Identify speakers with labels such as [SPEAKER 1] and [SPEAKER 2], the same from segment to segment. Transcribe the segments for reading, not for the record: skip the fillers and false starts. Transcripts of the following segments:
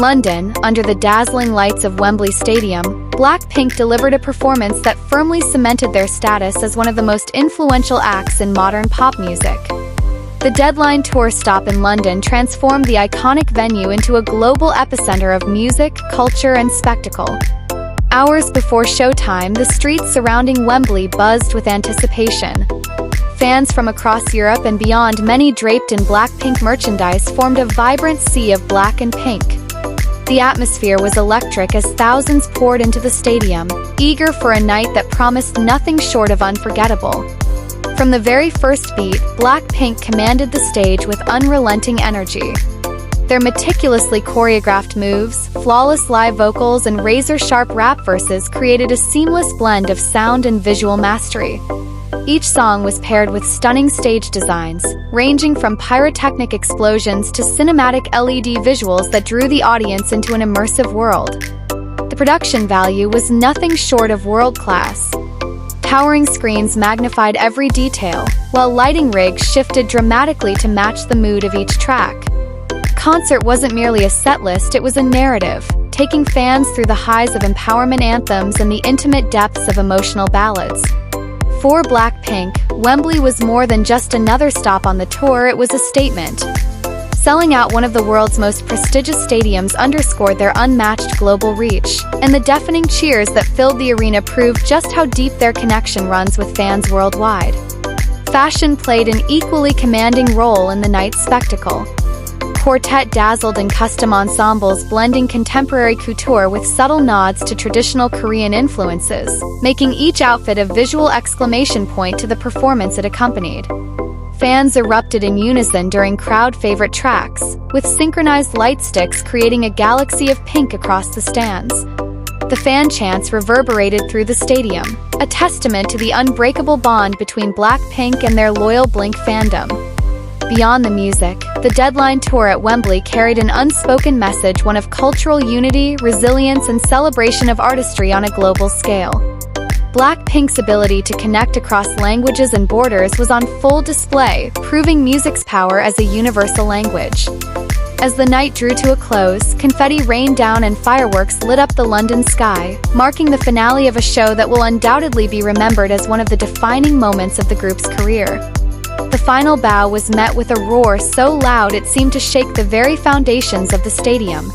[SPEAKER 1] London, under the dazzling lights of Wembley Stadium, BLACKPINK delivered a performance that firmly cemented their status as one of the most influential acts in modern pop music. The Deadline Tour stop in London transformed the iconic venue into a global epicenter of music, culture, and spectacle. Hours before showtime, the streets surrounding Wembley buzzed with anticipation. Fans from across Europe and beyond, many draped in BLACKPINK merchandise, formed a vibrant sea of black and pink. The atmosphere was electric as thousands poured into the stadium, eager for a night that promised nothing short of unforgettable. From the very first beat, BLACKPINK commanded the stage with unrelenting energy. Their meticulously choreographed moves, flawless live vocals, and razor-sharp rap verses created a seamless blend of sound and visual mastery. Each song was paired with stunning stage designs, ranging from pyrotechnic explosions to cinematic LED visuals that drew the audience into an immersive world. The production value was nothing short of world-class. Towering screens magnified every detail, while lighting rigs shifted dramatically to match the mood of each track. Concert wasn't merely a setlist, it was a narrative, taking fans through the highs of empowerment anthems and the intimate depths of emotional ballads. For BLACKPINK, Wembley was more than just another stop on the tour, it was a statement. Selling out one of the world's most prestigious stadiums underscored their unmatched global reach, and the deafening cheers that filled the arena proved just how deep their connection runs with fans worldwide. Fashion played an equally commanding role in the night's spectacle. Quartet dazzled in custom ensembles, blending contemporary couture with subtle nods to traditional Korean influences, making each outfit a visual exclamation point to the performance it accompanied. Fans erupted in unison during crowd-favorite tracks, with synchronized lightsticks creating a galaxy of pink across the stands. The fan chants reverberated through the stadium, a testament to the unbreakable bond between BLACKPINK and their loyal Blink fandom. Beyond the music, the Deadline Tour at Wembley carried an unspoken message, one of cultural unity, resilience, and celebration of artistry on a global scale. BLACKPINK's ability to connect across languages and borders was on full display, proving music's power as a universal language. As the night drew to a close, confetti rained down and fireworks lit up the London sky, marking the finale of a show that will undoubtedly be remembered as one of the defining moments of the group's career. The final bow was met with a roar so loud it seemed to shake the very foundations of the stadium.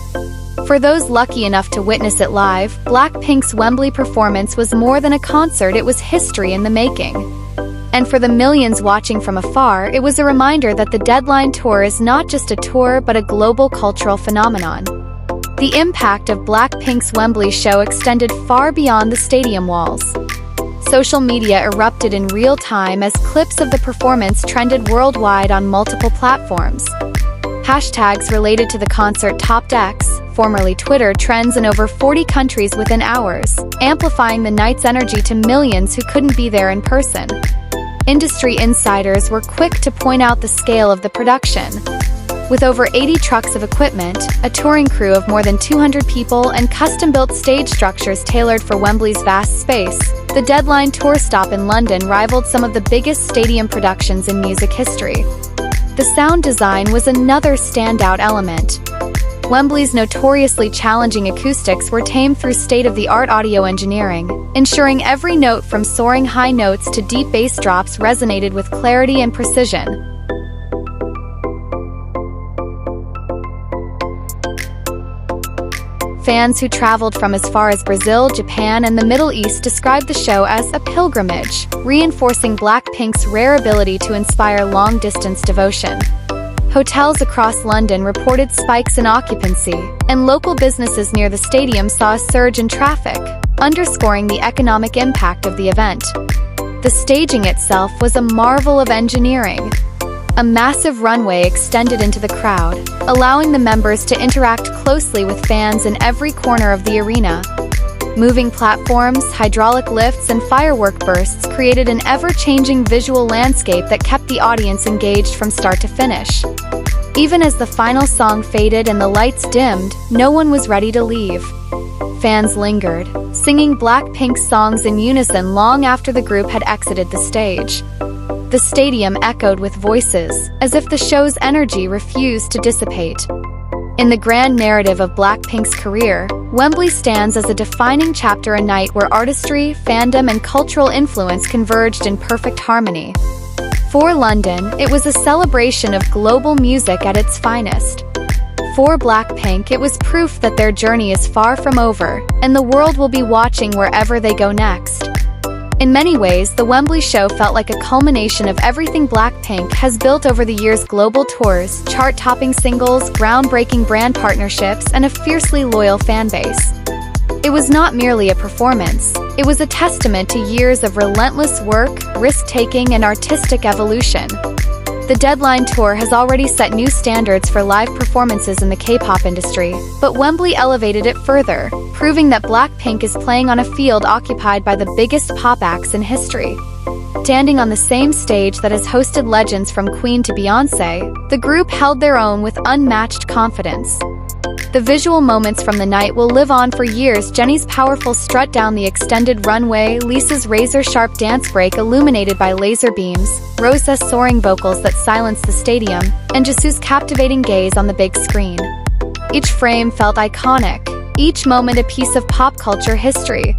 [SPEAKER 1] For those lucky enough to witness it live, BLACKPINK's Wembley performance was more than a concert, it was history in the making. And for the millions watching from afar, it was a reminder that the Deadline Tour is not just a tour but a global cultural phenomenon. The impact of BLACKPINK's Wembley show extended far beyond the stadium walls. Social media erupted in real time as clips of the performance trended worldwide on multiple platforms. Hashtags related to the concert topped X, formerly Twitter, trends in over 40 countries within hours, amplifying the night's energy to millions who couldn't be there in person. Industry insiders were quick to point out the scale of the production. With over 80 trucks of equipment, a touring crew of more than 200 people, and custom-built stage structures tailored for Wembley's vast space, the Deadline Tour stop in London rivaled some of the biggest stadium productions in music history. The sound design was another standout element. Wembley's notoriously challenging acoustics were tamed through state-of-the-art audio engineering, ensuring every note from soaring high notes to deep bass drops resonated with clarity and precision. Fans who traveled from as far as Brazil, Japan, and the Middle East described the show as a pilgrimage, reinforcing BLACKPINK's rare ability to inspire long-distance devotion. Hotels across London reported spikes in occupancy, and local businesses near the stadium saw a surge in traffic, underscoring the economic impact of the event. The staging itself was a marvel of engineering. A massive runway extended into the crowd, allowing the members to interact closely with fans in every corner of the arena. Moving platforms, hydraulic lifts, and firework bursts created an ever-changing visual landscape that kept the audience engaged from start to finish. Even as the final song faded and the lights dimmed, no one was ready to leave. Fans lingered, singing BLACKPINK's songs in unison long after the group had exited the stage. The stadium echoed with voices, as if the show's energy refused to dissipate. In the grand narrative of BLACKPINK's career, Wembley stands as a defining chapter, a night where artistry, fandom, and cultural influence converged in perfect harmony. For London, it was a celebration of global music at its finest. For BLACKPINK, it was proof that their journey is far from over, and the world will be watching wherever they go next. In many ways, the Wembley show felt like a culmination of everything BLACKPINK has built over the years: global tours, chart-topping singles, groundbreaking brand partnerships, and a fiercely loyal fanbase. It was not merely a performance, it was a testament to years of relentless work, risk-taking, and artistic evolution. The Deadline Tour has already set new standards for live performances in the K-pop industry, but Wembley elevated it further, proving that BLACKPINK is playing on a field occupied by the biggest pop acts in history. Standing on the same stage that has hosted legends from Queen to Beyoncé, the group held their own with unmatched confidence. The visual moments from the night will live on for years: Jennie's powerful strut down the extended runway, Lisa's razor-sharp dance break illuminated by laser beams, Rosa's soaring vocals that silenced the stadium, and Jisoo's captivating gaze on the big screen. Each frame felt iconic, each moment a piece of pop culture history.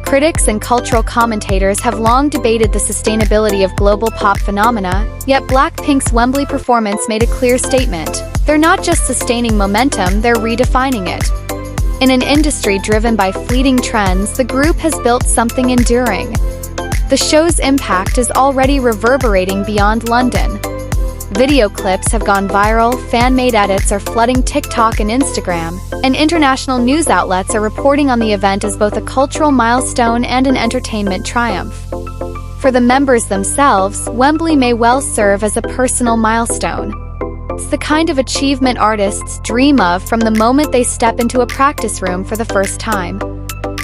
[SPEAKER 1] Critics and cultural commentators have long debated the sustainability of global pop phenomena, yet BLACKPINK's Wembley performance made a clear statement. They're not just sustaining momentum, they're redefining it. In an industry driven by fleeting trends, the group has built something enduring. The show's impact is already reverberating beyond London. Video clips have gone viral, fan-made edits are flooding TikTok and Instagram, and international news outlets are reporting on the event as both a cultural milestone and an entertainment triumph. For the members themselves, Wembley may well serve as a personal milestone. It's the kind of achievement artists dream of from the moment they step into a practice room for the first time.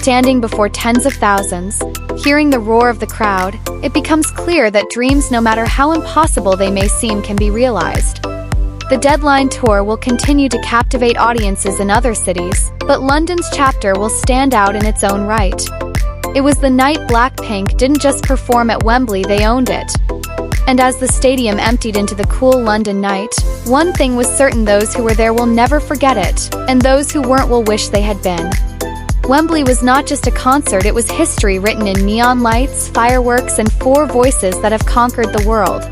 [SPEAKER 1] Standing before tens of thousands, hearing the roar of the crowd, it becomes clear that dreams, no matter how impossible they may seem, can be realized. The Deadline Tour will continue to captivate audiences in other cities, but London's chapter will stand out in its own right. It was the night BLACKPINK didn't just perform at Wembley, they owned it. And as the stadium emptied into the cool London night, one thing was certain: those who were there will never forget it, and those who weren't will wish they had been. Wembley was not just a concert, it was history written in neon lights, fireworks, and four voices that have conquered the world.